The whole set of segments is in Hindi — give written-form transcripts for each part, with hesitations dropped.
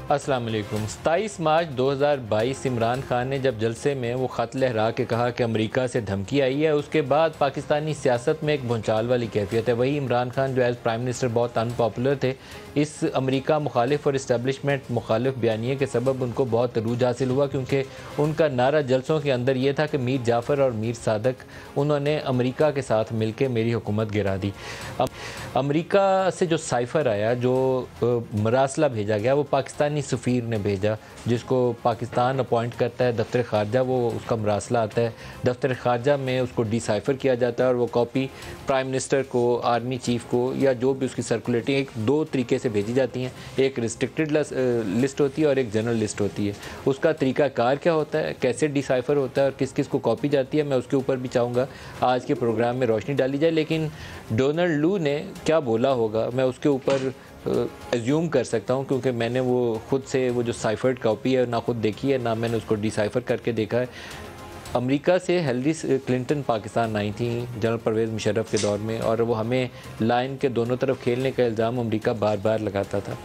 अस्सलाम वालेकुम। 27 मार्च 2022 इमरान खान ने जब जलसे में वो ख़त लहरा के कहा कि अमेरिका से धमकी आई है, उसके बाद पाकिस्तानी सियासत में एक भूचाल वाली कैफियत है। वही इमरान खान जो एज़ प्राइम मिनिस्टर बहुत अनपॉपुलर थे, इस अमेरिका मुखालिफ और इस्टेब्लिशमेंट मुखालिफ बयानिए के सबब उनको बहुत अरूज हासिल हुआ, क्योंकि उनका नारा जलसों के अंदर ये था कि मीर जाफ़र और मीर सादक उन्होंने अमेरिका के साथ मिल के मेरी हुकूमत गिरा दी। अमेरिका से जो साइफ़र आया, जो मरासला भेजा गया, वो पाकिस्तानी सफ़ीर ने भेजा, जिसको पाकिस्तान अपॉइंट करता है दफ्तर ख़ारजा, वो उसका मरासला आता है दफ्तर ख़ारजा में, उसको डिसाइफ़र किया जाता है और वो कॉपी प्राइम मिनिस्टर को, आर्मी चीफ़ को, या जो भी उसकी सर्कुलेटिंग, एक दो तरीके से भेजी जाती हैं। एक रिस्ट्रिक्टेड लिस्ट होती है और एक जनरल लिस्ट होती है। उसका तरीक़ाकार क्या होता है, कैसे डिसाइफ़र होता है और किस किस को कॉपी जाती है, मैं उसके ऊपर भी चाहूँगा आज के प्रोग्राम में रोशनी डाली जाए। लेकिन डोनाल्ड लू ने क्या बोला होगा, मैं उसके ऊपर एज्यूम कर सकता हूँ, क्योंकि मैंने वो खुद से वो जो साइफर्ड कॉपी है ना खुद देखी है, ना मैंने उसको डिसाइफर करके देखा है। अमेरिका से हिलरी क्लिंटन पाकिस्तान आई थी जनरल परवेज़ मुशर्रफ के दौर में, और वो हमें लाइन के दोनों तरफ खेलने का इल्ज़ाम अमेरिका बार बार लगाता था।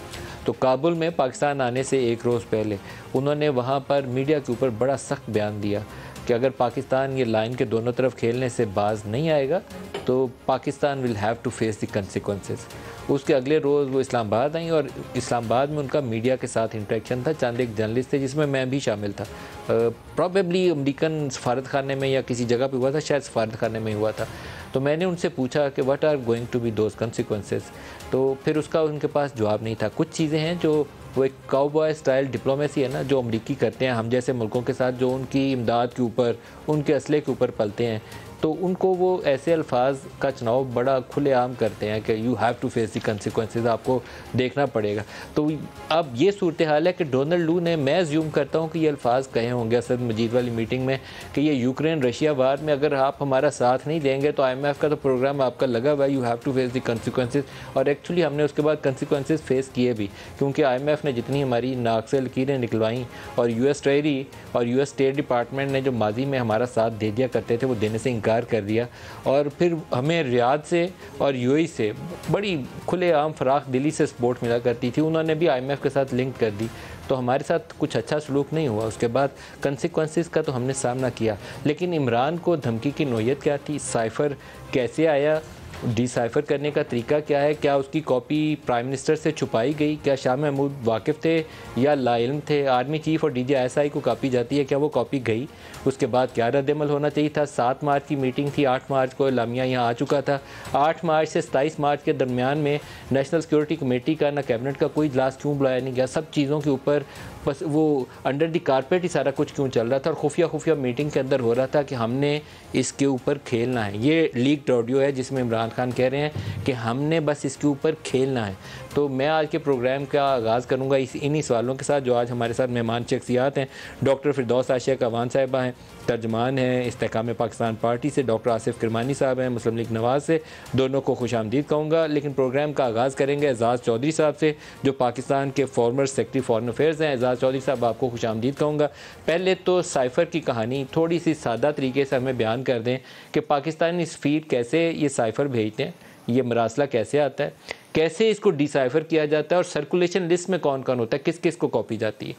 तो काबुल में पाकिस्तान आने से एक रोज़ पहले उन्होंने वहाँ पर मीडिया के ऊपर बड़ा सख्त बयान दिया कि अगर पाकिस्तान ये लाइन के दोनों तरफ खेलने से बाज नहीं आएगा तो Pakistan will have to face the consequences. उसके अगले रोज़ वो इस्लामाबाद आई और इस्लामाबाद में उनका मीडिया के साथ इंटरेक्शन था। चंद एक जर्नलिस्ट थे जिसमें मैं भी शामिल था। प्रॉबेबली अमेरिकन सफारत खाने में या किसी जगह पे हुआ था, शायद सफारत खाने में हुआ था। तो मैंने उनसे पूछा कि what are going to be those consequences, तो फिर उसका उनके पास जवाब नहीं था। कुछ चीज़ें हैं जो वो एक काउबॉय स्टाइल डिप्लोमेसी है ना, जो अमरीकी करते हैं हम जैसे मुल्कों के साथ, जो उनकी इमदाद के ऊपर, उनके असले के ऊपर पलते हैं, तो उनको वो ऐसे अल्फाज का चुनाव बड़ा खुलेआम करते हैं कि you have to face the consequences, आपको देखना पड़ेगा। तो अब ये सूरत हाल है कि डोनाल्ड लू ने, मैं ज्यूम करता हूँ कि ये अल्फाज कहे होंगे असद मजीद वाली मीटिंग में कि ये यूक्रेन रशिया वार में अगर आप हमारा साथ नहीं देंगे तो IMF का तो प्रोग्राम आपका लगा हुआ है, you have to face the consequences. और एक्चुअली हमने उसके बाद कंसिक्वेंसेस फेस किए भी, क्योंकि IMF ने जितनी हमारी नाक से लकीरें निकलवाईं और US ट्रेजरी और US स्टेट डिपार्टमेंट ने जो माजी में हमारा साथ दे दिया करते थे वो देने से इनकार कर दिया। और फिर हमें रियाद से और UAE से बड़ी खुलेआम फराख दिली से सपोर्ट मिला करती थी, उन्होंने भी IMF के साथ लिंक कर दी, तो हमारे साथ कुछ अच्छा सलूक नहीं हुआ। उसके बाद कंसिक्वेंसेस का तो हमने सामना किया। लेकिन इमरान को धमकी की नोयत क्या थी, साइफ़र कैसे आया, डिसाइफ़र करने का तरीका क्या है, क्या उसकी कॉपी प्राइम मिनिस्टर से छुपाई गई, क्या शाह महमूद वाकिफ़ थे या लाइल्म थे, आर्मी चीफ़ और DGSI को कॉपी जाती है, क्या वो कॉपी गई, उसके बाद क्या रद्दमल होना चाहिए था। 7 मार्च की मीटिंग थी, 8 मार्च को एलामिया यहाँ आ चुका था। 8 मार्च से 27 मार्च के दरमियान में नेशनल सिक्योरिटी कमेटी का ना कैबिनेट का कोई इजलास क्यों बुलाया नहीं गया, सब चीज़ों के ऊपर बस वो अंडर द कारपेट ही सारा कुछ क्यों चल रहा था, और खुफिया मीटिंग के अंदर हो रहा था कि हमने इसके ऊपर खेलना है। ये लीक्ड ऑडियो है जिसमें इमरान खान कह रहे हैं कि हमने बस इसके ऊपर खेलना है। तो मैं आज के प्रोग्राम का आगाज़ करूँगा इन्हीं सवालों के साथ, जो आज हमारे साथ मेहमान शख्सियात हैं। डॉक्टर फिरदौस आशिया कवान साहिबा हैं, तर्जमान हैं इस्तेकाम पाकिस्तान पार्टी से, डॉक्टर आसिफ किरमानी साहब हैं मुस्लिम लीग नवाज़ से, दोनों को खुश आमदीद कहूँगा। लेकिन प्रोग्राम का आगाज़ करेंगे एजाज़ चौधरी साहब से, जो पाकिस्तान के फॉर्मर सेक्रेटरी फॉरेन अफेयर्स हैं। एजाज़ चौधरी साहब, आपको खुश आमदीद कहूँगा। पहले तो साइफ़र की कहानी थोड़ी सी सादा तरीके से हमें बयान कर दें कि पाकिस्तानी सफ़ीर कैसे ये साइफ़र भेजते हैं, ये मरासला कैसे आता है, कैसे इसको डिसाइफ़र किया जाता है, और सर्कुलेशन लिस्ट में कौन कौन होता है, किस किस को कॉपी जाती है।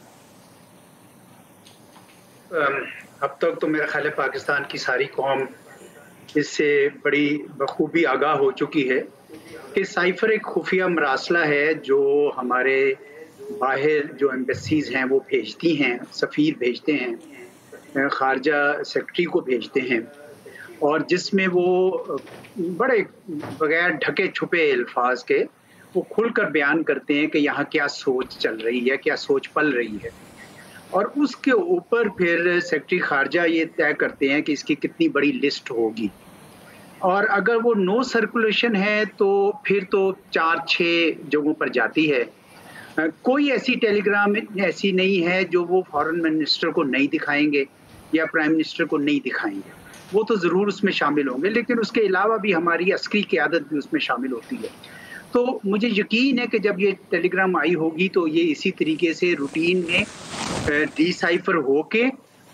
अब तक तो मेरा ख्याल है पाकिस्तान की सारी कौम इससे बड़ी बखूबी आगाह हो चुकी है कि साइफर एक खुफिया मरासला है जो हमारे बाहर जो एम्बेसीज हैं वो भेजती हैं, सफ़ीर भेजते हैं, खारजा सेक्रेटरी को भेजते हैं, और जिसमें वो बड़े बगैर ढके छुपे अल्फाज के वो खुलकर बयान करते हैं कि यहाँ क्या सोच चल रही है, क्या सोच पल रही है। और उसके ऊपर फिर सेक्रेटरी खारजा ये तय करते हैं कि इसकी कितनी बड़ी लिस्ट होगी, और अगर वो नो सर्कुलेशन है तो फिर तो 4-6 जगहों पर जाती है। कोई ऐसी टेलीग्राम ऐसी नहीं है जो वो फॉरेन मिनिस्टर को नहीं दिखाएंगे या प्राइम मिनिस्टर को नहीं दिखाएंगे, वो तो ज़रूर उसमें शामिल होंगे, लेकिन उसके अलावा भी हमारी अस्करी क़यादत भी उसमें शामिल होती है। तो मुझे यकीन है कि जब ये टेलीग्राम आई होगी तो ये इसी तरीके से रूटीन में डिसाइफर होके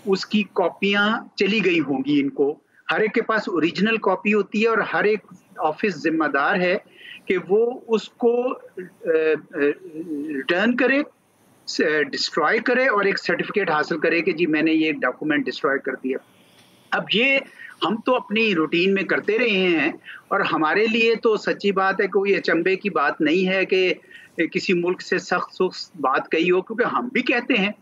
उसकी कॉपियां चली गई होंगी इनको। हर एक के पास ओरिजिनल कॉपी होती है और हर एक ऑफिस जिम्मेदार है कि वो उसको रिटर्न करे, डिस्ट्रॉय करे और एक सर्टिफिकेट हासिल करे कि जी मैंने ये डॉक्यूमेंट डिस्ट्रॉय कर दिया। अब ये हम तो अपनी रूटीन में करते रहे हैं और हमारे लिए तो सच्ची बात है, कोई अचंभे की बात नहीं है कि किसी मुल्क से सख्त बात कही हो, क्योंकि हम भी कहते हैं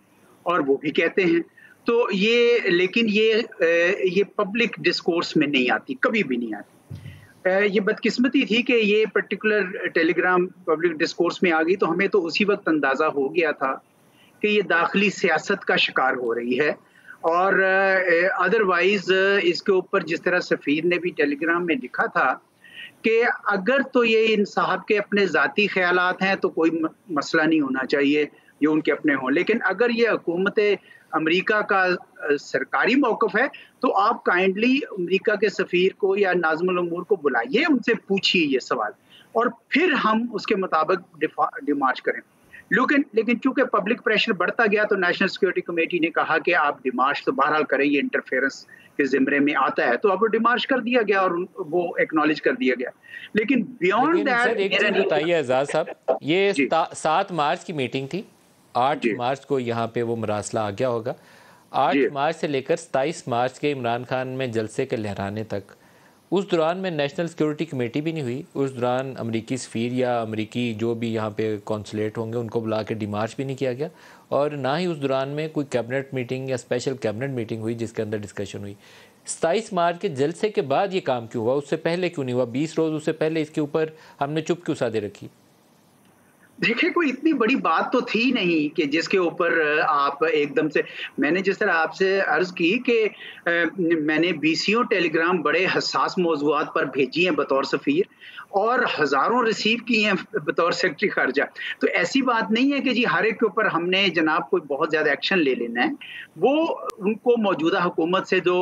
और वो भी कहते हैं। तो ये लेकिन ये पब्लिक डिस्कोर्स में नहीं आती, कभी भी नहीं आती। ये बदकिस्मती थी कि ये पर्टिकुलर टेलीग्राम पब्लिक डिस्कोर्स में आ गई, तो हमें तो उसी वक्त अंदाज़ा हो गया था कि ये दाखिली सियासत का शिकार हो रही है। और अदरवाइज इसके ऊपर जिस तरह सफ़ीर ने भी टेलीग्राम में लिखा था कि अगर तो ये इन साहब के अपने ज़ाती ख़यालात हैं तो कोई मसला नहीं होना चाहिए, ये उनके अपने हों, लेकिन अगर ये हुकूमत अमेरिका का सरकारी मौक़िफ़ है तो आप काइंडली अमेरिका के सफ़ीर को या नाज़िमुल उमूर को बुलाइए, उनसे पूछिए ये सवाल और फिर हम उसके मुताबिक डिमार्च करें। लेकिन चूंकि पब्लिक प्रेशर बढ़ता गया तो नेशनल सिक्योरिटी कमेटी ने कहा कि आप डिमार्च तो बहरहाल करें, ये इंटरफेरेंस के ज़िम्मे में आता है, तो अब डिमार्च कर दिया गया और वो एक्नॉलेज कर दिया गया। लेकिन बियॉन्ड दैट एक चीज़ बताइए एजाज साहब, ये 7 मार्च की मीटिंग थी, 8 मार्च को यहाँ पे वो मरासला आ गया होगा। 8 मार्च से लेकर 27 मार्च के इमरान खान में जलसे के लहराने तक, उस दौरान में नेशनल सिक्योरिटी कमेटी भी नहीं हुई। उस दौरान अमरीकी सफ़ीर या अमरीकी जो भी यहाँ पे कौंसलेट होंगे उनको बुला के डिमार्च भी नहीं किया गया, और ना ही उस दौरान में कोई कैबिनेट मीटिंग या स्पेशल कैबिनेट मीटिंग हुई जिसके अंदर डिस्कशन हुई। 27 मार्च के जलसे के बाद ये काम क्यों हुआ, उससे पहले क्यों नहीं हुआ? 20 रोज़ उससे पहले इसके ऊपर हमने चुप क्यों साधे रखी? देखिए, कोई इतनी बड़ी बात तो थी नहीं कि जिसके ऊपर आप एकदम से, मैंने जिस तरह आपसे अर्ज़ की कि मैंने बीसियों टेलीग्राम बड़े हसास मौज़ूआत पर भेजी हैं बतौर सफ़ीर और हज़ारों रिसीव की हैं बतौर सेक्रेटरी ख़ारजा। तो ऐसी बात नहीं है कि जी हर एक के ऊपर हमने जनाब कोई बहुत ज़्यादा एक्शन ले लेना है। वो उनको मौजूदा हुकूमत से जो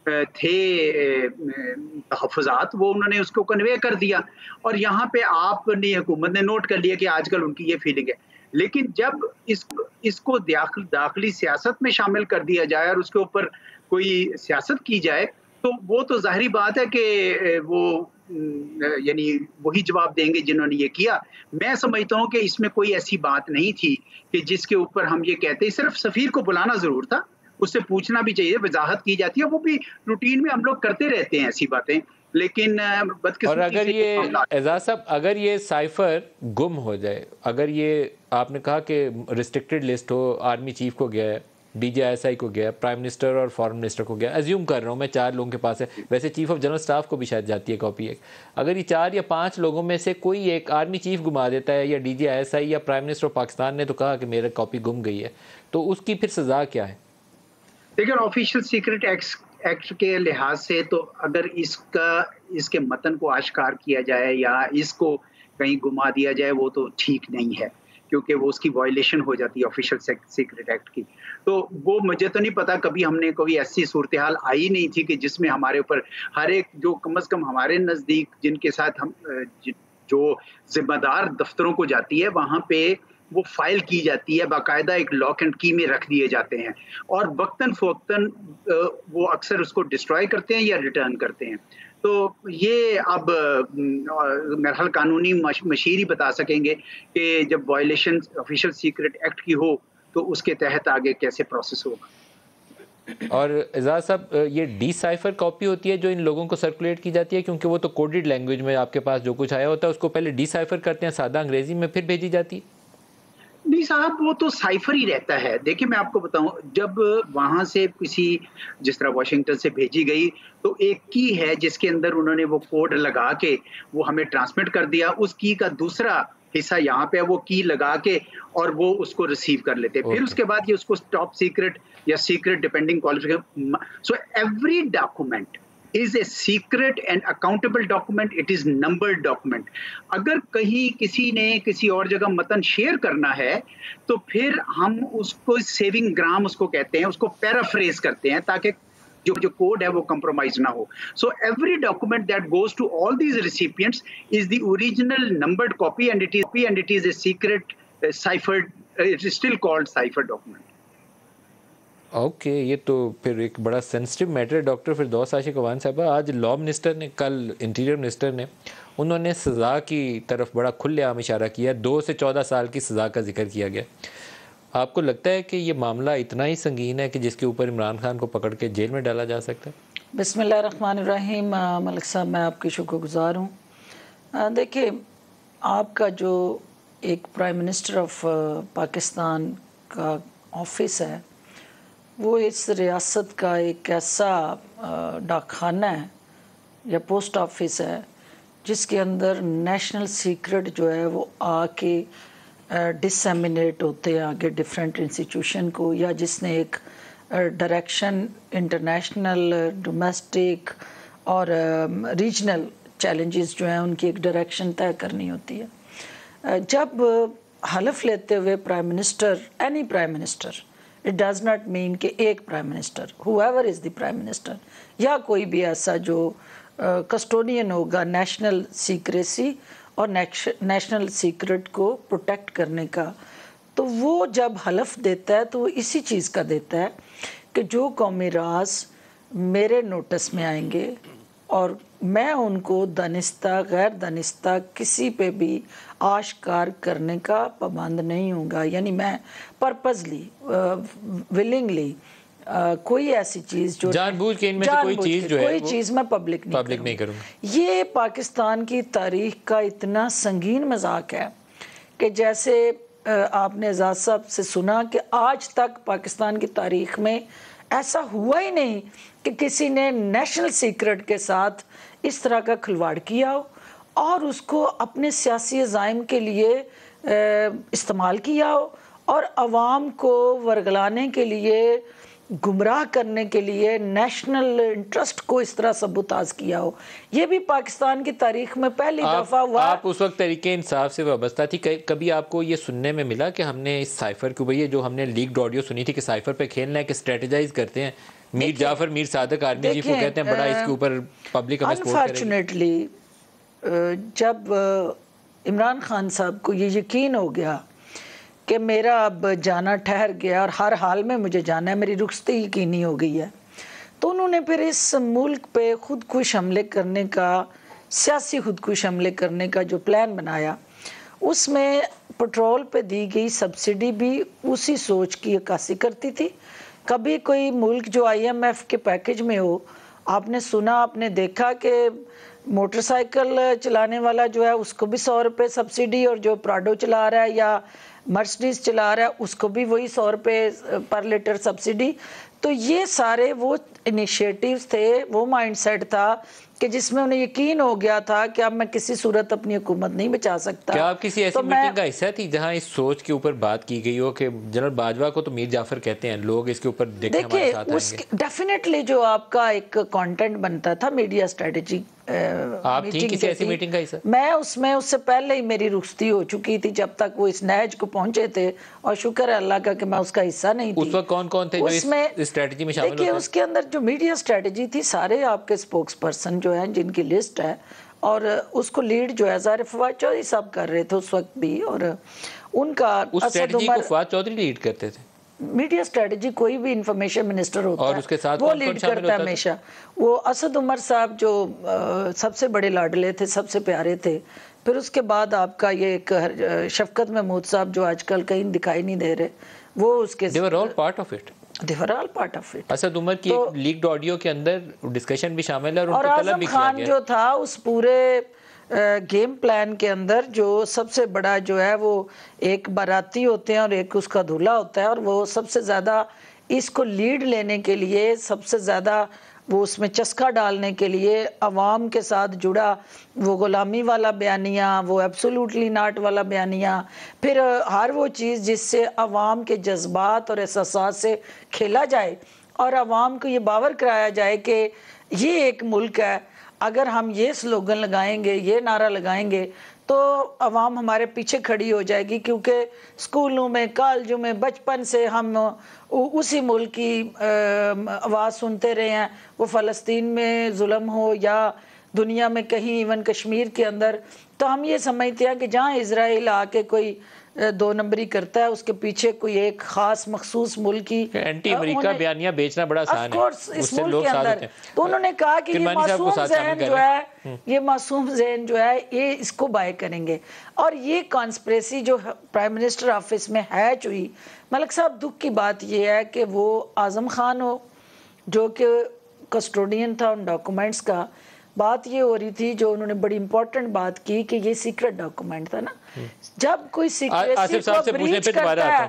थे तहफ़्फ़ुज़ात वो उन्होंने उसको कन्वे कर दिया और यहाँ पे आपने हुकूमत ने नोट कर लिया कि आजकल उनकी ये फीलिंग है। लेकिन जब इसको दाखिली सियासत में शामिल कर दिया जाए और उसके ऊपर कोई सियासत की जाए तो वो तो ज़ाहिरी बात है कि वो यानी वही जवाब देंगे जिन्होंने ये किया। मैं समझता हूँ कि इसमें कोई ऐसी बात नहीं थी कि जिसके ऊपर हम ये कहते, सिर्फ सफ़ीर को बुलाना ज़रूर था, उससे पूछना भी चाहिए, वजाहत की जाती है, वो भी रूटीन में हम लोग करते रहते हैं ऐसी बातें। लेकिन और अगर ये एजाज साहब, अगर ये साइफर गुम हो जाए, अगर ये आपने कहा कि रिस्ट्रिक्टेड लिस्ट हो, आर्मी चीफ को गया है, DGISI को गया, प्राइम मिनिस्टर और फॉरेन मिनिस्टर को गया, एज्यूम कर रहा हूँ मैं 4 लोगों के पास है, वैसे चीफ ऑफ जनरल स्टाफ को भी शायद जाती है कॉपी एक, अगर ये 4 या 5 लोगों में से कोई एक आर्मी चीफ गुमा देता है या DGISI या प्राइम मिनिस्टर ऑफ पाकिस्तान ने तो कहा कि मेरा कॉपी गुम गई है, तो उसकी फिर सज़ा क्या है? देखिए, ऑफिशियल सीक्रेट एक्ट के लिहाज से तो अगर इसके मतन को आश्कार किया जाए या इसको कहीं गुमा दिया जाए वो तो ठीक नहीं है, क्योंकि वो उसकी वायलेशन हो जाती है ऑफिशियल सीक्रेट एक्ट की। तो वो मुझे तो नहीं पता, कभी हमने कोई ऐसी सूरत हाल आई नहीं थी कि जिसमें हमारे ऊपर हर एक जो कम से कम हमारे नज़दीक जिनके साथ हम जो जिम्मेदार दफ्तरों को जाती है वहाँ पे वो फाइल की जाती है, बाकायदा एक लॉक एंड की में रख दिए जाते हैं और वक्तन फ़वक्तन वो अक्सर उसको डिस्ट्रॉय करते हैं या रिटर्न करते हैं। तो ये अब मेरे ख्याल कानूनी मशीर ही बता सकेंगे कि जब वायलेशन ऑफिशियल सीक्रेट एक्ट की हो तो उसके तहत आगे कैसे प्रोसेस होगा। और एजाज साहब, ये डिसाइफर कॉपी होती है जो इन लोगों को सर्कुलेट की जाती है, क्योंकि वो तो कोडेड लैंग्वेज में आपके पास जो कुछ आया होता है उसको पहले डिसाइफर करते हैं सादा अंग्रेजी में, फिर भेजी जाती है? नहीं साहब, वो तो साइफर ही रहता है। देखिए, मैं आपको बताऊं, जब वहां से किसी जिस तरह वाशिंगटन से भेजी गई तो एक की है जिसके अंदर उन्होंने वो कोड लगा के वो हमें ट्रांसमिट कर दिया, उस की का दूसरा हिस्सा यहाँ पे वो की लगा के और वो उसको रिसीव कर लेते हैं। फिर उसके बाद ये उसको टॉप सीक्रेट या secret depending qualification. So every document is a secret and accountable document, it is numbered document। अगर कहीं किसी ने किसी और जगह मतन शेयर करना है तो फिर हम उसको सेविंग ग्राम उसको कहते हैं, उसको पैराफ्रेज करते हैं ताकि जो कोड है वो कंप्रोमाइज ना हो। So every document that goes to all these recipients is the original numbered copy and it is a secret ciphered, it is still called cipher document. Okay, ये तो फिर एक बड़ा सेंसिटिव मैटर है। डॉक्टर फिरदौस आशिक अवान साहबा, आज लॉ मिनिस्टर ने, कल इंटीरियर मिनिस्टर ने, उन्होंने सज़ा की तरफ बड़ा खुलेआम इशारा किया। 2 से 14 साल की सज़ा का जिक्र किया गया। आपको लगता है कि ये मामला इतना ही संगीन है कि जिसके ऊपर इमरान खान को पकड़ के जेल में डाला जा सकता है? बिस्मिल्लाहिर्रहमानिर्रहीम। मलिक साहब, मैं आपकी शुक्रगुज़ार हूँ। देखिए, आपका जो एक प्राइम मिनिस्टर ऑफ पाकिस्तान का ऑफिस है, वो इस रियासत का एक ऐसा डाकखाना है या पोस्ट ऑफिस है जिसके अंदर नेशनल सीक्रेट जो है वो आके डिसमिनेट होते हैं आगे डिफरेंट इंस्टीट्यूशन को, या जिसने एक डायरेक्शन इंटरनेशनल, डोमेस्टिक और रीजनल चैलेंजेस जो हैं उनकी एक डायरेक्शन तय करनी होती है। जब हलफ लेते हुए prime minister, any prime minister, it does not mean कि एक prime minister, whoever is the prime minister, या कोई भी ऐसा जो कस्टोडियन होगा नेशनल सीक्रेसी और नेशनल सीक्रेट को प्रोटेक्ट करने का, तो वो जब हलफ देता है तो वो इसी चीज़ का देता है कि जो कौमी राज मेरे नोटिस में आएंगे और मैं उनको दानिस्ता गैर दानिस्ता किसी पे भी आश्कार करने का पाबंद नहीं होगा। यानी मैं पर्पसली, विलिंगली कोई ऐसी चीज़ जो जानबूझ के इनमें से कोई चीज़ जो है कोई चीज़ मैं पब्लिक नहीं करूँगा। ये पाकिस्तान की तारीख का इतना संगीन मजाक है कि जैसे आपने एजाज साहब से सुना कि आज तक पाकिस्तान की तारीख में ऐसा हुआ ही नहीं कि किसी ने नेशनल सीक्रेट के साथ इस तरह का खिलवाड़ किया हो और उसको अपने सियासी अज़ाइम के लिए इस्तेमाल किया हो और आवाम को वर्गलाने के लिए, गुमराह करने के लिए, नेशनल इंटरेस्ट को इस तरह सबूताज किया हो। ये भी पाकिस्तान की तारीख में पहली दफ़ा हुआ। आप उस वक्त तरीके इंसाफ से वाबस्ता थी, कभी आपको ये सुनने में मिला कि हमने इस साइफर के ऊपर, ये जो हमने लीक्ड ऑडियो सुनी थी कि साइफर पे खेलना है, कि स्ट्रेटेजाइज करते हैं, मीर जाफर, मीर सादिक आर्मी चीफ को कहते हैं बड़ा इसके ऊपर पब्लिक हमें सपोर्ट करेगी। अनफॉर्चुनेटली जब इमरान खान साहब को ये यकीन हो गया कि मेरा अब जाना ठहर गया और हर हाल में मुझे जाना है, मेरी रुखसती यकीनी हो गई है, तो उन्होंने फिर इस मुल्क पे खुदकुश हमले करने का, सियासी खुदकुश हमले करने का जो प्लान बनाया, उसमें पेट्रोल पे दी गई सब्सिडी भी उसी सोच की अक्कासी करती थी। कभी कोई मुल्क जो IMF के पैकेज में हो, आपने सुना, आपने देखा कि मोटरसाइकिल चलाने वाला जो है उसको भी 100 रुपये सब्सिडी, और जो प्राडो चला रहा है या मर्सिडीज चला रहा है उसको भी वही 100 रुपये पर लीटर सब्सिडी। तो ये सारे वो इनिशिएटिव्स थे, वो माइंडसेट था कि जिसमें उन्हें यकीन हो गया था कि अब मैं किसी सूरत अपनी हुकूमत नहीं बचा सकता। क्या आप किसी ऐसी मीटिंग का हिस्सा थी जहां इस सोच के ऊपर बात की गई हो कि जनरल बाजवा को तो मीर जाफर कहते हैं, लोग इसके ऊपर देखने हमारे साथ आएंगे? डेफिनेटली जो आपका एक कंटेंट बनता था मीडिया स्ट्रेटजी, आप थी किसी ऐसी मीटिंग का हिस्सा? मैं उसमें, उससे पहले ही मेरी रुखसती हो चुकी थी जब तक वो इस नहज को पहुंचे थे, और शुक्र है अल्लाह का कि मैं उसका हिस्सा नहीं थी। उस वक्त कौन कौन थे जो इस स्ट्रेटजी में शामिल होते? देखिए, उसके अंदर जो मीडिया स्ट्रेटजी थी, सारे आपके स्पोक्स पर्सन जो हैं जिनकी लिस्ट है, और उसको लीड जो है ज़ाहिर फवाद चौधरी साहब कर रहे थे उस वक्त भी, और उनका उस स्ट्रेटजी को फवाद चौधरी लीड करते थे। मीडिया स्ट्रेटजी कोई भी इंफॉर्मेशन मिनिस्टर होता और है उसके साथ वो लीड करता है हमेशा। वो असद उमर साहब जो सबसे बड़े लाडले थे, सबसे प्यारे थे। फिर उसके बाद आपका ये एक शफकत महमूद साहब जो आजकल कहीं दिखाई नहीं दे रहे, वो उसके They were all part of it. They were all part of it. Asad Umar की एक लीक्ड ऑडियो के अंदर डिस्कशन भी शामिल है, और आजम खान जो था उस पूरे गेम प्लान के अंदर जो सबसे बड़ा जो है वो एक बाराती होते हैं और एक उसका दूल्हा होता है, और वो सबसे ज़्यादा इसको लीड लेने के लिए, सबसे ज़्यादा वो उसमें चस्का डालने के लिए अवाम के साथ जुड़ा वो गुलामी वाला बयानिया, वो एब्सोल्युटली नॉट वाला बयानिया, फिर हर वो चीज़ जिससे अवाम के जज्बात और एहसास से खेला जाए और अवाम को ये बावर कराया जाए कि ये एक मुल्क है, अगर हम ये स्लोगन लगाएंगे, ये नारा लगाएंगे तो अवाम हमारे पीछे खड़ी हो जाएगी, क्योंकि स्कूलों में, कॉलेजों में बचपन से हम उसी मुल्क की आवाज़ सुनते रहे हैं, वो फ़लस्तीन में जुल्म हो या दुनिया में कहीं, इवन कश्मीर के अंदर। तो हम ये समझते हैं कि जहाँ इज़राइल आके कोई दो नंबरी करता है, उसके पीछे कोई एक खास मखसूस मुल्क की एंटी अमेरिका बयानियां बेचना बड़ा आसान है, इस मुल्क के अंदर। तो उन्होंने कहा कि ये मासूम जहन जो है, ये मासूम जहन जो है, ये इसको बाय करेंगे। और ये कॉन्स्पिरेसी जो प्राइम मिनिस्टर ऑफिस में हैच हुई, मलिक साहब दुख की बात ये है कि वो आज़म खान हो जो कि कस्टोडियन था उन डॉक्यूमेंट्स का, बात ये हो रही थी जो उन्होंने बड़ी इंपॉर्टेंट बात की कि ये सीक्रेट डॉक्यूमेंट था ना। जब कोई सीक्रेसी को ब्रीच करता है,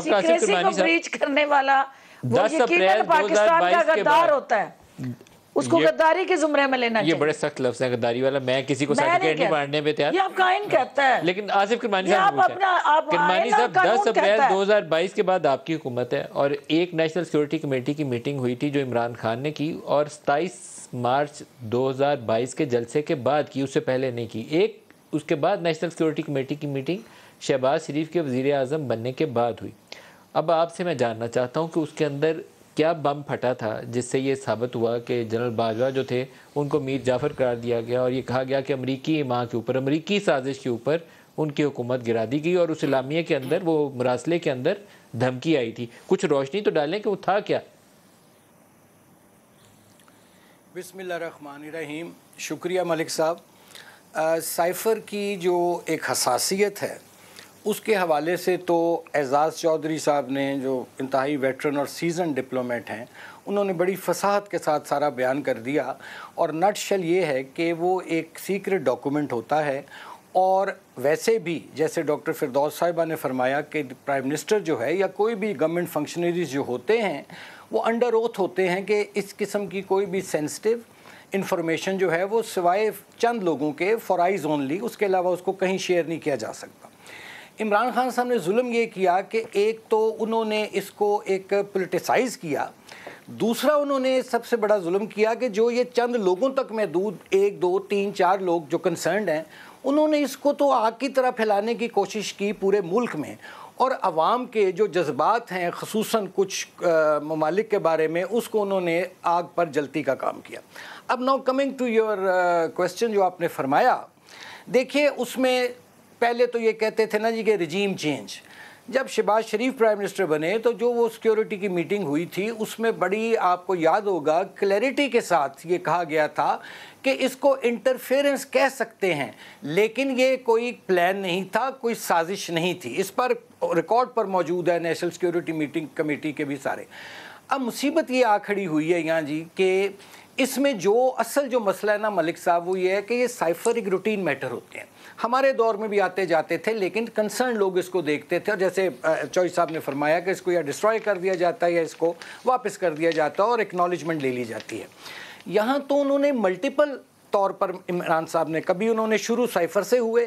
सीक्रेसी को ब्रीच करने वाला वो यकीनन पाकिस्तान का गद्दार होता है, उसको गद्दारी के जुमरे में लेना चाहिए। ये बड़े सख्त लफ्ज़ हैं गद्दारी वाला, मैं किसी को सर्टिफिकेट नहीं बांटने पे तैयार। ये आपका आइन कहता है। लेकिन आसिफ किरमानी साहब, किरमानी साहब 10 अप्रैल 2022 के बाद आपकी हुकूमत है और एक नेशनल सिक्योरिटी कमेटी की मीटिंग हुई थी जो इमरान खान ने की, और 27 मार्च 2022 के जलसे के बाद की, उससे पहले नहीं की। एक उसके बाद नेशनल सिक्योरिटी कमेटी की मीटिंग शहबाज शरीफ के वज़ीर आज़म बनने के बाद हुई। अब आपसे मैं जानना चाहता हूँ कि उसके अंदर क्या बम फटा था जिससे ये साबित हुआ कि जनरल बाजवा जो थे उनको मीर जाफ़र करार दिया गया और ये कहा गया कि अमरीकी माँ के ऊपर, अमरीकी साजिश के ऊपर उनकी हुकूमत गिरा दी गई और उस इलामिया के अंदर, वो मरासले के अंदर धमकी आई थी। कुछ रोशनी तो डालें कि वो था क्या? बिस्मिल्लाहिर्रहमानिर्रहीम। शुक्रिया मलिक साहब। साइफ़र की जो एक हसासियत है उसके हवाले से तो एजाज़ चौधरी साहब ने, जो इंतहाई वेटरन और सीजन डिप्लोमेट हैं, उन्होंने बड़ी फसाहत के साथ सारा बयान कर दिया। और नटशल ये है कि वो एक सीक्रेट डॉक्यूमेंट होता है, और वैसे भी जैसे डॉक्टर फिरदौस साहिबा ने फरमाया कि प्राइम मिनिस्टर जो है या कोई भी गवर्नमेंट फंक्शनरीज जो होते हैं वो अंडर ओथ होते हैं कि इस किस्म की कोई भी सेंसिटिव इंफॉर्मेशन जो है वो सिवाय चंद लोगों के, फॉर आइज ओनली, उसके अलावा उसको कहीं शेयर नहीं किया जा सकता। इमरान खान साहब ने जुल्म ये किया कि एक तो उन्होंने इसको एक पोलिटिसाइज़ किया, दूसरा उन्होंने सबसे बड़ा जुल्म किया कि जो ये चंद लोगों तक महदूद 1, 2, 3, 4 लोग जो कंसर्न्ड हैं, उन्होंने इसको तो आग की तरह फैलाने की कोशिश की पूरे मुल्क में, और अवाम के जो जज्बात हैं ख़ुसूसन कुछ ममालिक के बारे में, उसको उन्होंने आग पर जलती का काम किया। अब now coming to your question जो आपने फरमाया, देखिए उसमें पहले तो ये कहते थे ना जी कि रिजीम चेंज। जब शहबाज शरीफ प्राइम मिनिस्टर बने तो जो वो सिक्योरिटी की मीटिंग हुई थी उसमें बड़ी, आपको याद होगा, क्लैरिटी के साथ ये कहा गया था कि इसको इंटरफेरेंस कह सकते हैं, लेकिन ये कोई प्लान नहीं था, कोई साजिश नहीं थी। इस पर रिकॉर्ड पर मौजूद है नेशनल सिक्योरिटी मीटिंग कमेटी के भी सारे। अब मुसीबत ये आ खड़ी हुई है यहाँ जी कि इसमें जो असल जो मसला है ना मलिक साहब, वो ये है कि ये साइफर एक रूटीन मैटर होते हैं, हमारे दौर में भी आते जाते थे, लेकिन कंसर्न लोग इसको देखते थे। और जैसे चौधरी साहब ने फरमाया कि इसको या डिस्ट्रॉय कर दिया जाता है या इसको वापस कर दिया जाता है और एक्नॉलेजमेंट ले ली जाती है। यहाँ तो उन्होंने मल्टीपल तौर पर इमरान साहब ने, कभी उन्होंने शुरू साइफर से हुए,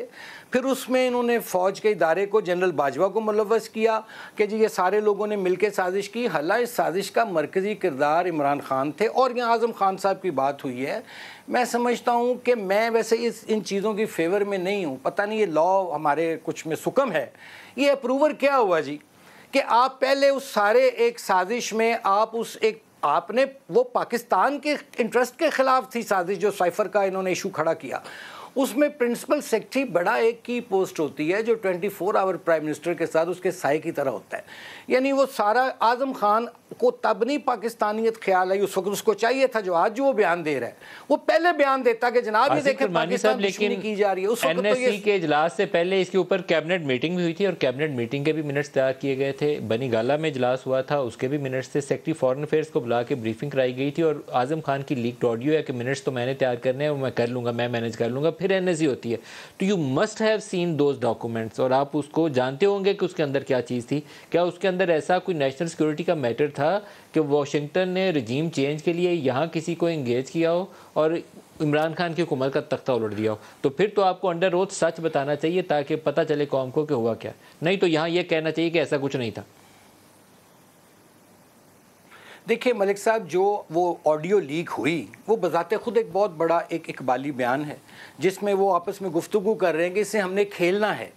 फिर उसमें इन्होंने फ़ौज के इदारे को, जनरल बाजवा को मुलव्वस किया कि जी ये सारे लोगों ने मिलकर साजिश की। हालांकि इस साजिश का मरकज़ी किरदार इमरान खान थे। और यहाँ आज़म खान साहब की बात हुई है, मैं समझता हूँ कि मैं वैसे इन चीज़ों की फेवर में नहीं हूँ, पता नहीं ये लॉ हमारे कुछ में सुकम है। ये अप्रूवर क्या हुआ जी कि आप पहले उस सारे एक साजिश में आप उस एक, आपने वो पाकिस्तान के इंटरेस्ट के ख़िलाफ़ थी साजिश जो साइफर का इन्होंने इशू खड़ा किया, उसमें प्रिंसिपल सेक्रेटरी बड़ा एक की पोस्ट होती है जो 24 आवर प्राइम मिनिस्टर के साथ उसके साए की तरह होता है। यानी वो सारा आज़म खान को तब नहीं पाकिस्तानियत ख्याल आई, उस वक्त उसको चाहिए था जो आज जो वो बयान दे रहा है, वो पहले बयान देता कि जनाब ये देखें पाकिस्तान दुश्मनी की जा रही है। उस वक्त तो एनएससी के इजलास से पहले इसके ऊपर कैबिनेट मीटिंग भी हुई थी और कैबिनेट मीटिंग के भी मिनट्स तैयार किए गए थे। बनी गाला में इजलास हुआ था, उसके भी मिनट्स थे। सेक्रेटरी फॉरेन अफेयर्स को बुला के ब्रीफिंग कराई गई थी और आज़म खान की लीक्ड ऑडियो है कि मिनट्स तो मैंने तैयार करने हैं, मैं कर लूँगा, मैं मैनेज कर लूँगा। फिर एनएससी होती है, तो you must have seen those documents और आप उसको जानते होंगे कि उसके अंदर क्या चीज़ थी। क्या उसके अंदर ऐसा कोई नेशनल सिक्योरिटी का मैटर था कि वाशिंगटन ने रजीम चेंज के लिए यहाँ किसी को इंगेज किया हो और इमरान खान की हुकूमत का तख्ता उलट दिया हो? तो फिर तो आपको अंडर ओथ सच बताना चाहिए ताकि पता चले कौम को कि हुआ क्या। नहीं तो यहाँ ये कहना चाहिए कि ऐसा कुछ नहीं था। देखिए मलिक साहब, जो वो ऑडियो लीक हुई वो बजाते खुद एक बहुत बड़ा एक इकबाली बयान है जिसमें वो आपस में गुफ्तगू कर रहे हैं कि इससे हमने खेलना है।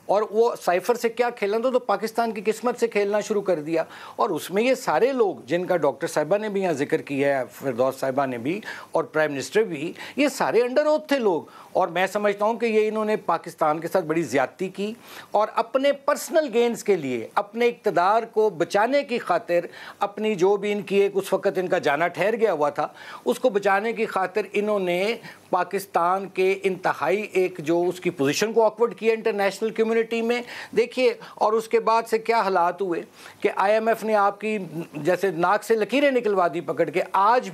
और वो साइफर से क्या खेलना था, तो पाकिस्तान की किस्मत से खेलना शुरू कर दिया। और उसमें ये सारे लोग जिनका डॉक्टर साहिबा ने भी यहाँ जिक्र किया है, फिरदौस साहिबा ने भी और प्राइम मिनिस्टर भी, ये सारे अंडर ओथ थे लोग। और मैं समझता हूँ कि ये इन्होंने पाकिस्तान के साथ बड़ी ज़्यादती की और अपने पर्सनल गेंस के लिए, अपने इक़्तिदार को बचाने की खातिर, अपनी जो भी इनकी एक उस वक़्त इनका जाना ठहर गया हुआ था उसको बचाने की खातिर इन्होंने पाकिस्तान के इंतहाई एक जो उसकी पोजीशन को ऑकवर्ड किया इंटरनेशनल कम्युनिटी में। देखिए, और उसके बाद से क्या हालात हुए कि IMF ने आपकी जैसे नाक से लकीरें निकलवा दी पकड़ के। आज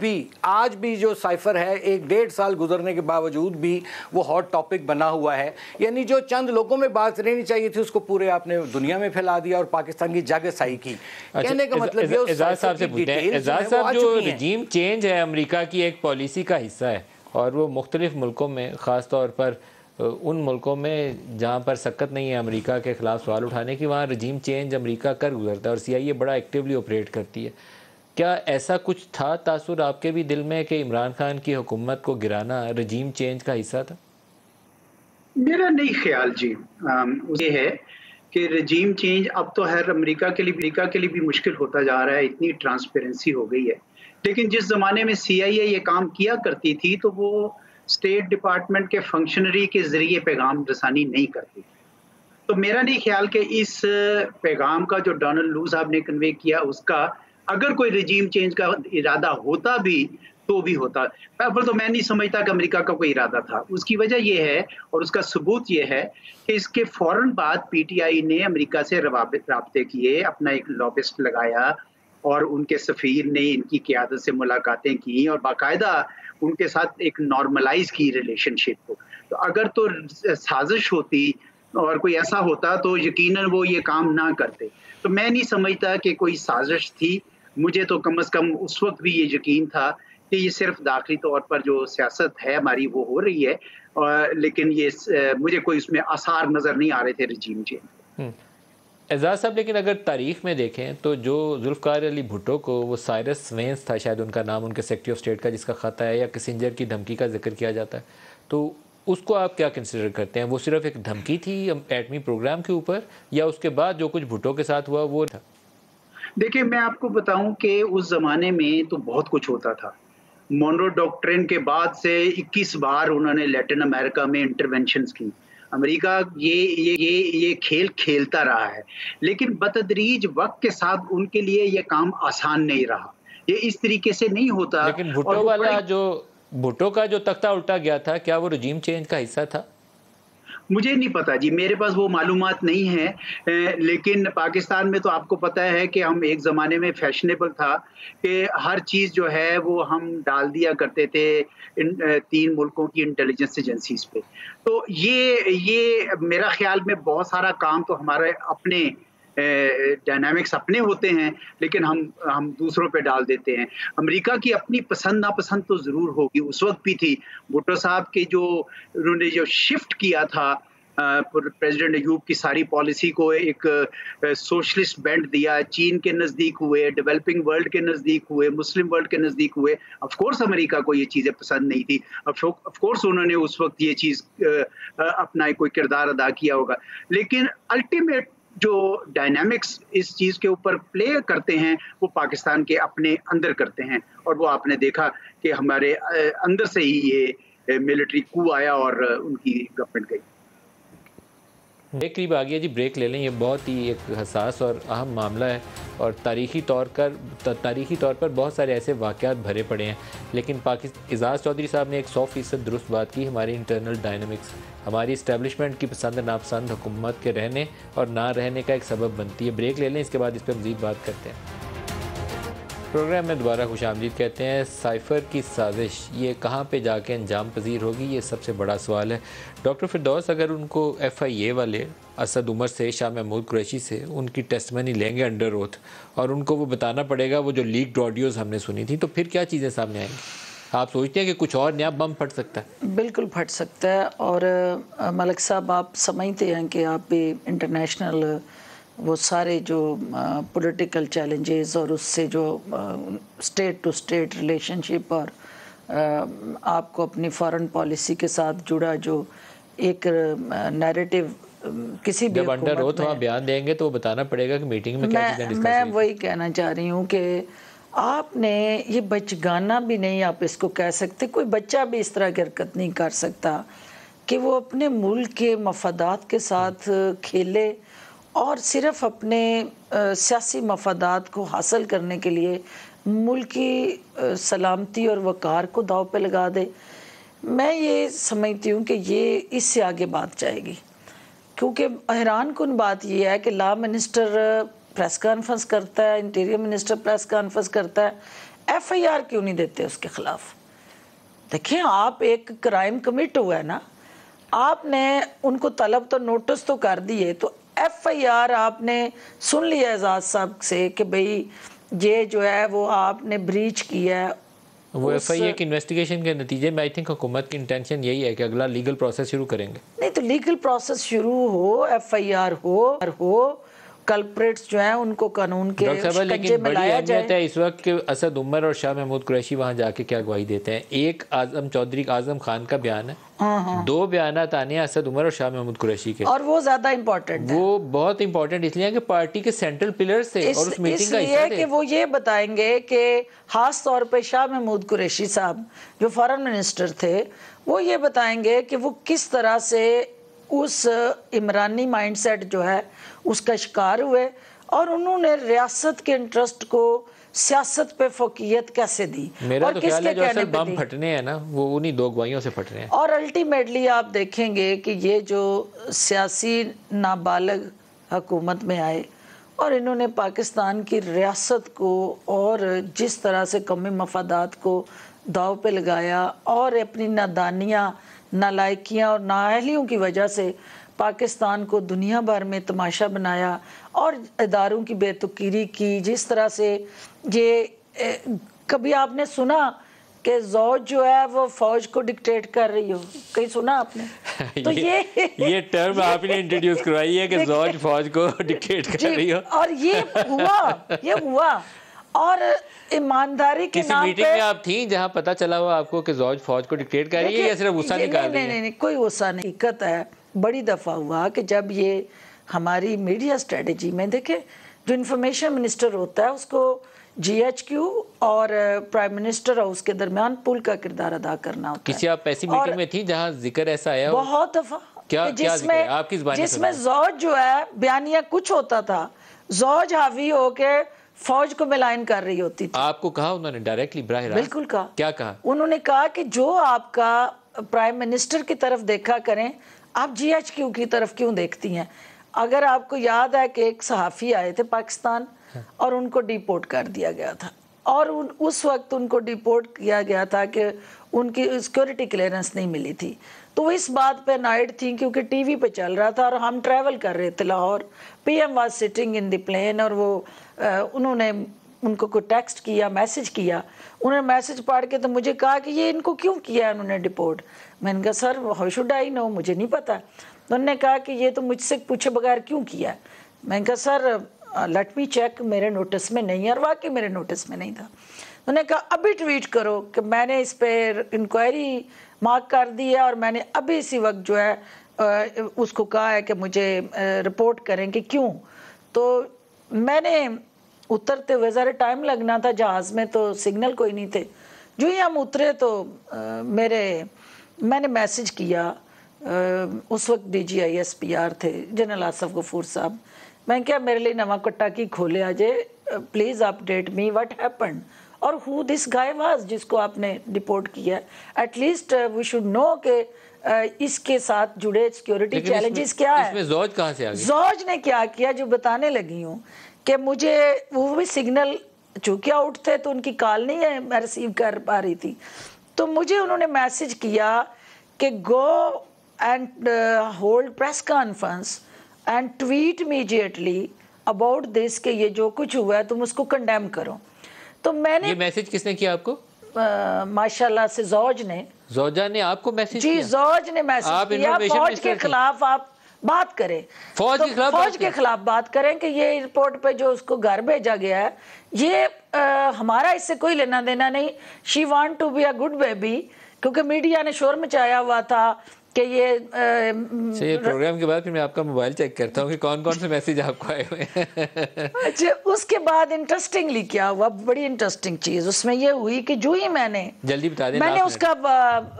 भी जो साइफर है 1-1.5 साल गुजरने के बावजूद भी वो हॉट टॉपिक बना हुआ है। यानी जो चंद लोगों में बात रहनी चाहिए थी उसको पूरे आपने दुनिया में फैला दिया और पाकिस्तान की जागसाई की। कहने का मतलब ये एजाज साहब से पूछते हैं, एजाज साहब जो रजीम चेंज है अमेरिका की एक पॉलिसी का हिस्सा है और वो मुख्तलिफ मुल्कों में, ख़ास तौर पर उन मुल्कों में जहाँ पर सख्त नहीं है अमेरिका के ख़िलाफ़ सवाल उठाने की, वहाँ रजीम चेंज अमेरिका कर गुजरता है और CIA बड़ा एक्टिवली ऑपरेट करती है। क्या ऐसा कुछ था तासुर आपके भी दिल में कि इमरान खान की हुकूमत को गिराना रजीम चेंज का हिस्सा था? मेरा नहीं ख्याल जी। ये है कि रजीम चेंज अब तो हर अमेरिका के लिए भी मुश्किल होता जा रहा है, इतनी ट्रांसपेरेंसी हो गई है। लेकिन जिस ज़माने में CIA ये काम किया करती थी तो वो स्टेट डिपार्टमेंट के फंक्शनरी के ज़रिए पैगाम रसानी नहीं करती थी। तो मेरा नहीं ख्याल कि इस पैगाम का जो डोनाल्ड लू साहब ने कन्वे किया उसका अगर कोई रजीम चेंज का इरादा होता भी तो भी होता। पर तो मैं नहीं समझता कि अमेरिका का कोई इरादा था। उसकी वजह यह है और उसका सबूत ये है कि इसके फ़ौरन बाद PTI ने अमेरिका से राब्ते किए, अपना एक लॉबिस्ट लगाया और उनके सफ़ीर ने इनकी क़यादत से मुलाकातें की और बाकायदा उनके साथ एक नॉर्मलाइज की रिलेशनशिप को। तो अगर तो साजिश होती और कोई ऐसा होता तो यकीनन वो ये काम ना करते। तो मैं नहीं समझता कि कोई साजिश थी। मुझे तो कम से कम उस वक्त भी ये यकीन था कि ये सिर्फ दाखिली तौर पर जो सियासत है हमारी वो हो रही है, लेकिन ये मुझे कोई उसमें आसार नज़र नहीं आ रहे थे रजीम चेंज। एजाज साहब, लेकिन अगर तारीख में देखें तो जो जुल्फ़िकार अली भुट्टो को वो साइरस वेंस था शायद उनका नाम, उनके सेक्रेटरी ऑफ स्टेट का, जिसका ख़त है या किसिंजर की धमकी का जिक्र किया जाता है, तो उसको आप क्या कंसिडर करते हैं? वो सिर्फ एक धमकी थी एटमी प्रोग्राम के ऊपर या उसके बाद जो कुछ भुट्टो के साथ हुआ वो था? देखिए, मैं आपको बताऊं कि उस ज़माने में तो बहुत कुछ होता था। मोनरो डॉक्ट्रिन के बाद से 21 बार उन्होंने लैटिन अमेरिका में इंटरवेंशंस की। अमेरिका ये खेल खेलता रहा है, लेकिन बतदरीज वक्त के साथ उनके लिए ये काम आसान नहीं रहा। ये इस तरीके से नहीं होता। लेकिन भुट्टो का जो तख्ता उल्टा गया था, क्या वो रजीम चेंज का हिस्सा था? मुझे नहीं पता जी, मेरे पास वो मालूमात नहीं है। लेकिन पाकिस्तान में तो आपको पता है कि हम एक ज़माने में फैशनेबल था कि हर चीज़ जो है वो हम डाल दिया करते थे इन 3 मुल्कों की इंटेलिजेंस एजेंसीज़ पे। तो ये मेरा ख्याल में बहुत सारा काम तो हमारे अपने डायनामिक्स अपने होते हैं, लेकिन हम दूसरों पे डाल देते हैं। अमेरिका की अपनी पसंद नापसंद तो ज़रूर होगी, उस वक्त भी थी। भुट्टो साहब के उन्होंने जो शिफ्ट किया था प्रेसिडेंट अयूब की सारी पॉलिसी को एक सोशलिस्ट बेंट दिया, चीन के नज़दीक हुए, डेवलपिंग वर्ल्ड के नज़दीक हुए, मुस्लिम वर्ल्ड के नज़दीक हुए। ऑफ कोर्स अमेरिका को ये चीज़ें पसंद नहीं थी। ऑफ कोर्स उन्होंने उस वक्त ये चीज़ अपना कोई किरदार अदा किया होगा, लेकिन अल्टीमेट जो डायनामिक्स इस चीज़ के ऊपर प्ले करते हैं वो पाकिस्तान के अपने अंदर करते हैं। और वो आपने देखा कि हमारे अंदर से ही ये मिलिट्री कू आया और उनकी गवर्नमेंट गई। ब्रेक करीब आ गया जी, ब्रेक ले लें। ये बहुत ही एक हसास और अहम मामला है और तारीख़ी तौर पर बहुत सारे ऐसे वाक़यात भरे पड़े हैं। लेकिन एजाज चौधरी साहब ने एक 100% दुरुस्त बात की। हमारी इंटरनल डायनामिक्स हमारी इस्टेब्लिशमेंट की पसंद नापसंद हुकूमत के रहने और ना रहने का एक सबब बनती है। ब्रेक ले लें, इसके बाद इस पर मज़ीद बात करते हैं। प्रोग्राम में दोबारा खुशामदीद कहते हैं। साइफ़र की साजिश ये कहाँ पे जाके अंजाम पजीर होगी, ये सबसे बड़ा सवाल है। डॉक्टर फिरदौस, अगर उनको FIA वाले असद उमर से, शाह महमूद कुरैशी से उनकी टेस्टमनी लेंगे अंडर ओथ और उनको वो बताना पड़ेगा वो जो लीक्ड ऑडियोज़ हमने सुनी थी, तो फिर क्या चीज़ें सामने आएंगी? आप सोचते हैं कि कुछ और नया बम फट सकता है? बिल्कुल फट सकता है। और मलिक साहब, आप समझते हैं कि आप भी इंटरनेशनल वो सारे जो पॉलिटिकल चैलेंजेस और उससे जो स्टेट टू स्टेट रिलेशनशिप और आपको अपनी फॉरेन पॉलिसी के साथ जुड़ा जो एक नैरेटिव किसी भी जब अंडर ओथ वहाँ बयान देंगे तो बताना पड़ेगा कि मीटिंग में क्या चीज़ें डिस्कस मैं हुई। वही कहना चाह रही हूँ कि आपने ये बचगाना भी नहीं आप इसको कह सकते, कोई बच्चा भी इस तरह की हरकत नहीं कर सकता कि वो अपने मुल्क के मफादात के साथ खेले और सिर्फ अपने सियासी मफादात को हासिल करने के लिए मुल्क की सलामती और वक़ार को दाव पे लगा दे। मैं ये समझती हूँ कि ये इससे आगे बात जाएगी, क्योंकि हैरान कुन बात ये है कि लॉ मिनिस्टर प्रेस कॉन्फ्रेंस करता है, इंटीरियर मिनिस्टर प्रेस कॉन्फ्रेंस करता है, एफआईआर क्यों नहीं देते उसके खिलाफ? देखिए, आप एक क्राइम कमिट हुआ है ना, आपने उनको तलब तो नोटिस तो कर दिए, तो एफआईआर आपने सुन लिया एजाज साहब से कि भाई ये जो है वो आपने ब्रीच किया है। वो एफआईआर की इन्वेस्टिगेशन के नतीजे में आई थिंक हुकूमत की इंटेंशन यही है कि अगला लीगल प्रोसेस शुरू करेंगे। नहीं तो लीगल प्रोसेस शुरू हो, एफआईआर हो, कल्प्रेट्स जो हैं उनको कानून के शिकंजे में लाया जाए। लेकिन है इस वक्त के असद उमर और शाह महमूद कुरैशी वहाँ जाके क्या गवाही देते हैं। एक आजम चौधरी आजम खान का बयान है, दो बयानात आने हैं असद उमर और शाह महमूद कुरैशी के, और वो ज्यादा इंपॉर्टेंट है। वो बहुत इंपॉर्टेंट इसलिए है कि पार्टी के सेंट्रल पिलर्स थे और उस मीटिंग का हिस्सा थे। कि वो ये बताएंगे कि खास तौर पे शाह महमूद कुरैशी साहब जो फॉरेन मिनिस्टर थे, वो ये बताएंगे कि वो किस तरह से उस इमरानी माइंडसेट जो है उसका शिकार हुए और उन्होंने रियासत के इंटरेस्ट को सियासत पे फोकियत कैसे दी। मेरा और तो ख्याल है जो असल बम फटने हैं ना वो उन्हीं दो गवाहियों से फट रहे हैं। और अल्टीमेटली आप देखेंगे कि ये जो सियासी नाबालिग हुकूमत में आए और इन्होंने पाकिस्तान की रियासत को और जिस तरह से कौमी मफादात को दाव पे लगाया और अपनी नादानियाँ, नालायकियाँ और नाअहलियों की वजह से पाकिस्तान को दुनिया भर में तमाशा बनाया और इदारों की बेतुकीरी की। जिस तरह से ये कभी आपने सुना कि ज़ौज जो है वो फौज को डिक्टेट कर रही हो? कहीं सुना आपने? तो ये टर्म आपने इंट्रोड्यूस करवाई है कि ज़ौज फौज को डिक्टेट कर रही हो। और ये हुआ और ईमानदारी के नाम पे मीटिंग में आप थी जहां पता चला हुआ आपको कि ज़ौज फौज को डिक्टेट कर रही है या सिर्फ गुस्सा निकाल रही है? नहीं, कोई गुस्सा नहीं। हकीकत है, बड़ी दफ़ा हुआ कि जब ये हमारी मीडिया स्ट्रेटजी में देखे, जो इंफॉर्मेशन मिनिस्टर होता है उसको जीएचक्यू और प्राइम मिनिस्टर हाउस के दरमियान पुल का किरदार अदा करना होता है। किसी आप ऐसी मीटिंग में थी जहां जिक्र ऐसा आया? बहुत दफ़ा। जिसमें ज़ौज जो है बयानिया कुछ होता था, ज़ौज हावी होके फौज को मिलाइन कर रही होती थी। आपको कहा उन्होंने डायरेक्टली बराह रास्त? बिल्कुल कहा। क्या कहा? उन्होंने कहा कि जो आपका प्राइम मिनिस्टर की तरफ देखा करें, आप जीएचक्यू की तरफ क्यों देखती हैं? अगर आपको याद है कि एक सहाफ़ी आए थे पाकिस्तान और उनको डिपोर्ट कर दिया गया था और उस वक्त उनको डिपोर्ट किया गया था कि उनकी सिक्योरिटी क्लियरेंस नहीं मिली थी। तो इस बात पे नाइट थी क्योंकि टीवी पे चल रहा था और हम ट्रैवल कर रहे थे Lahore. PM was sitting in the plane और वो उन्होंने उनको कोई टेक्स्ट किया, मैसेज किया। उन्होंने मैसेज पढ़ के तो मुझे कहा कि ये इनको क्यों किया है उन्होंने डिपोर्ट? मैंने कहा sir how should I know, मुझे नहीं पता। तो उन्होंने कहा कि ये तो मुझसे पूछे बगैर क्यों किया है? मैंने कहा सर लेट मी चेक, मेरे नोटिस में नहीं है। और वाकई मेरे नोटिस में नहीं था। उन्होंने कहा अभी ट्वीट करो कि मैंने इस पर इंक्वायरी मार्क कर दी है और मैंने अभी इसी वक्त जो है उसको कहा है कि मुझे रिपोर्ट करें कि क्यों। तो मैंने उतरते हुए ज़रा टाइम लगना था, जहाज़ में तो सिग्नल कोई नहीं थे। जो ही हम उतरे तो मैंने मैसेज किया, उस वक्त DGISPR थे जनरल आसफ गफूर साहब। मैं क्या मेरे लिए नवा कट्टा की खोले आजे, please update me what happened और हु दिस गाय वाज जिसको आपने डिपोर्ट किया। एटलीस्ट वी शुड नो कि इसके साथ जुड़े सिक्योरिटी चैलेंजेस क्या है। इसमें ज़ौज कहाँ से आ गई? ज़ौज ने क्या किया जो बताने लगी हूँ कि मुझे वो भी सिग्नल चूँकि आउट थे तो उनकी कॉल नहीं है मैं रिसीव कर पा रही थी। तो मुझे उन्होंने मैसेज किया कि go and hold press conference and tweet immediately about this कि ये जो कुछ हुआ है तुम उसको कंडेम करो। तो मैंने ये मैसेज किसने किया आपको? माशाल्लाह से ज़ौज ने। ज़ौजा ने आपको मैसेज किया? जी ज़ौज ने मैसेज किया। फौज के खिलाफ आप बात करें, फौज के खिलाफ बात करें कि ये रिपोर्ट पे जो उसको घर भेजा गया है ये हमारा इससे कोई लेना देना नहीं। She want to be a good baby, क्योंकि मीडिया ने शोर मचाया हुआ था कि ये ये प्रोग्राम के बाद फिर मैं आपका मोबाइल चेक करता हूँ कि कौन कौन से मैसेज आपको आए हुए हैं। अच्छा, उसके बाद इंटरेस्टिंगली क्या हुआ, बड़ी इंटरेस्टिंग चीज़ उसमें ये हुई कि जो ही मैंने जल्दी बता दें, मैंने उसका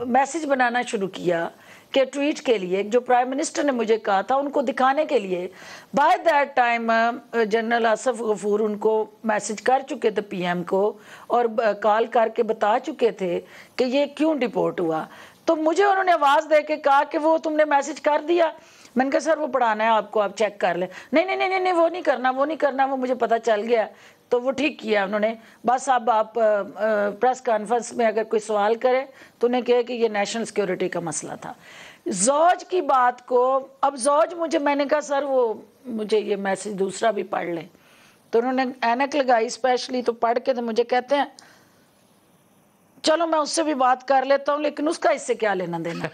मैसेज बनाना शुरू किया कि ट्वीट के लिए जो प्राइम मिनिस्टर ने मुझे कहा था उनको दिखाने के लिए। By that time general Asif Ghafoor उनको मैसेज कर चुके थे पीएम को और कॉल करके बता चुके थे कि ये क्यों डिपोर्ट हुआ। तो मुझे उन्होंने आवाज़ दे के कहा कि वो तुमने मैसेज कर दिया। मैंने कहा सर वो पढ़ाना है आपको, आप चेक कर लें। नहीं नहीं नहीं नहीं वो नहीं करना, वो नहीं करना, वो मुझे पता चल गया। तो वो ठीक किया उन्होंने। बस अब आप प्रेस कॉन्फ्रेंस में अगर कोई सवाल करे तो उन्हें कहे कि ये नेशनल सिक्योरिटी का मसला था। जौज की बात को, अब जौज मुझे, मैंने कहा सर वो मुझे ये मैसेज दूसरा भी पढ़ लें। तो उन्होंने ऐनक लगाई स्पेशली, तो पढ़ के तो मुझे कहते हैं चलो मैं उससे भी बात कर लेता हूँ, लेकिन उसका इससे क्या लेना देना।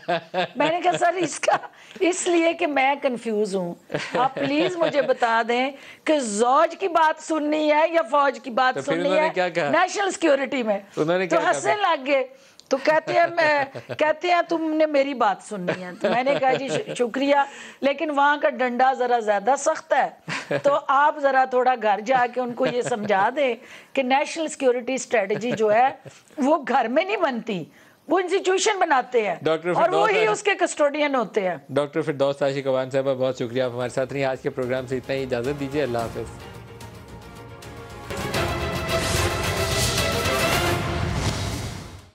मैंने कहा सर इसका इसलिए कि मैं कंफ्यूज हूँ, आप प्लीज मुझे बता दें कि जौज की बात सुननी है या फौज की बात सुननी है नेशनल सिक्योरिटी में। तो हंसने लग गए। तो कहते हैं तुमने मेरी बात सुननी है। तो मैंने कहा जी शुक्रिया, लेकिन वहाँ का डंडा ज़रा ज़्यादा सख्त है, तो आप ज़रा थोड़ा घर जाके उनको ये समझा दें कि नेशनल सिक्योरिटी स्ट्रेटजी जो है वो घर में नहीं बनती, वो इंस्टीट्यूशन बनाते हैं और वो ही उसके कस्टोडियन होते हैं। डॉक्टर फिरदौस ताशिक अवान साहब, बहुत शुक्रिया आप हमारे साथ रही। आज के प्रोग्राम से इतना ही, इजाज़त दीजिए, अल्लाह हाफ़िज़।